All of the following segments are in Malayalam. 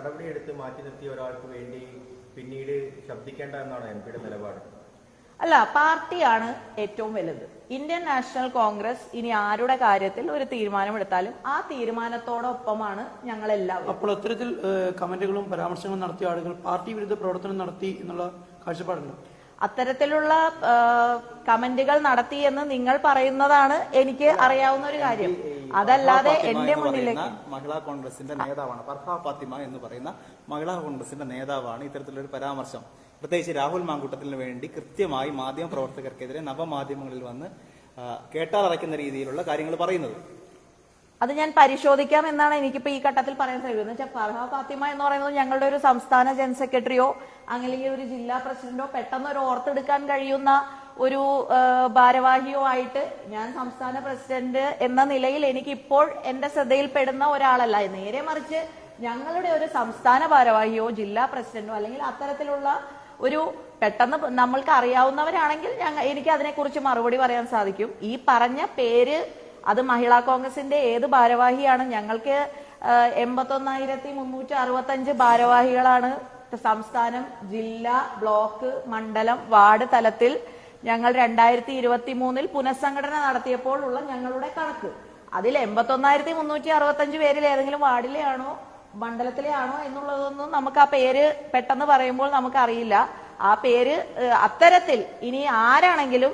നടപടിയെടുത്ത് മാറ്റി നിർത്തിയ ഒരാൾക്ക് വേണ്ടി പിന്നീട് ശബ്ദിക്കേണ്ട എന്നാണ് എംപിയുടെ നിലപാട്. അല്ല, പാർട്ടിയാണ് ഏറ്റവും വലുത്. ഇന്ത്യൻ നാഷണൽ കോൺഗ്രസ് ഇനി ആരുടെ കാര്യത്തിൽ ഒരു തീരുമാനമെടുത്താലും ആ തീരുമാനത്തോടൊപ്പമാണ് ഞങ്ങളെല്ലാവരും. അപ്പോൾ അത്തരത്തിൽ കമന്റുകളും പരാമർശങ്ങളും നടത്തിയ ആളുകൾ പാർട്ടി വിരുദ്ധ പ്രവർത്തനം നടത്തി എന്നുള്ള കാഴ്ചപ്പാടുണ്ട്. അത്തരത്തിലുള്ള കമന്റുകൾ നടത്തി എന്ന് നിങ്ങൾ പറയുന്നതാണ് എനിക്ക് അറിയാവുന്ന ഒരു കാര്യം. അതല്ലാതെ എന്റെ മുന്നിലേക്ക് മഹിളാ കോൺഗ്രസിന്റെ നേതാവാണ് ഫർഹ ഫാത്തിമ എന്ന് പറയുന്ന മഹിളാ കോൺഗ്രസിന്റെ നേതാവാണ് ഇത്തരത്തിലൊരു പരാമർശം പ്രത്യേകിച്ച് രാഹുൽ മാങ്കൂട്ടത്തിന് വേണ്ടി കൃത്യമായി മാധ്യമ പ്രവർത്തകർക്കെതിരെ നവമാധ്യമങ്ങളിൽ വന്ന് കേട്ടാലറയ്ക്കുന്ന രീതിയിലുള്ള കാര്യങ്ങൾ പറയുന്നത്. അത് ഞാൻ പരിശോധിക്കാം എന്നാണ് എനിക്കിപ്പോ ഈ ഘട്ടത്തിൽ പറയാൻ കഴിയുന്നത്. എന്ന് വെച്ചാൽ ഫർഹ ഫാത്തിമ എന്ന് പറയുന്നത് ഞങ്ങളുടെ ഒരു സംസ്ഥാന ജനറൽ സെക്രട്ടറിയോ അല്ലെങ്കിൽ ഒരു ജില്ലാ പ്രസിഡന്റോ പെട്ടെന്ന് ഒരു ഓർത്തെടുക്കാൻ കഴിയുന്ന ഒരു ഭാരവാഹിയോ ആയിട്ട് ഞാൻ സംസ്ഥാന പ്രസിഡന്റ് എന്ന നിലയിൽ എനിക്കിപ്പോൾ എന്റെ ശ്രദ്ധയിൽപ്പെടുന്ന ഒരാളല്ല. നേരെ മറിച്ച് ഞങ്ങളുടെ ഒരു സംസ്ഥാന ഭാരവാഹിയോ ജില്ലാ പ്രസിഡന്റോ അല്ലെങ്കിൽ അത്തരത്തിലുള്ള ഒരു പെട്ടെന്ന് നമ്മൾക്ക് അറിയാവുന്നവരാണെങ്കിൽ എനിക്ക് അതിനെക്കുറിച്ച് മറുപടി പറയാൻ സാധിക്കും. ഈ പറഞ്ഞ പേര് അത് മഹിളാ കോൺഗ്രസിന്റെ ഏത് ഭാരവാഹിയാണ്? ഞങ്ങൾക്ക് 81,365 ഭാരവാഹികളാണ് സംസ്ഥാനം, ജില്ല, ബ്ലോക്ക്, മണ്ഡലം, വാർഡ് തലത്തിൽ. ഞങ്ങൾ 2023 പുനഃസംഘടന നടത്തിയപ്പോൾ ഉള്ള ഞങ്ങളുടെ കണക്ക് അതിൽ 81,365 പേരിൽ ഏതെങ്കിലും വാർഡിലെ ആണോ മണ്ഡലത്തിലെ ആണോ എന്നുള്ളതൊന്നും നമുക്ക് ആ പേര് പെട്ടെന്ന് പറയുമ്പോൾ നമുക്കറിയില്ല. ആ പേര് അത്തരത്തിൽ ഇനി ആരാണെങ്കിലും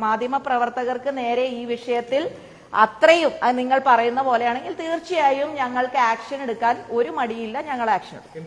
മാധ്യമ പ്രവർത്തകർക്ക് നേരെ ഈ വിഷയത്തിൽ അത്രയും നിങ്ങൾ പറയുന്ന പോലെയാണെങ്കിൽ തീർച്ചയായും ഞങ്ങൾക്ക് ആക്ഷൻ എടുക്കാൻ ഒരു മടിയില്ല. ഞങ്ങൾ ആക്ഷൻ എടുക്കും.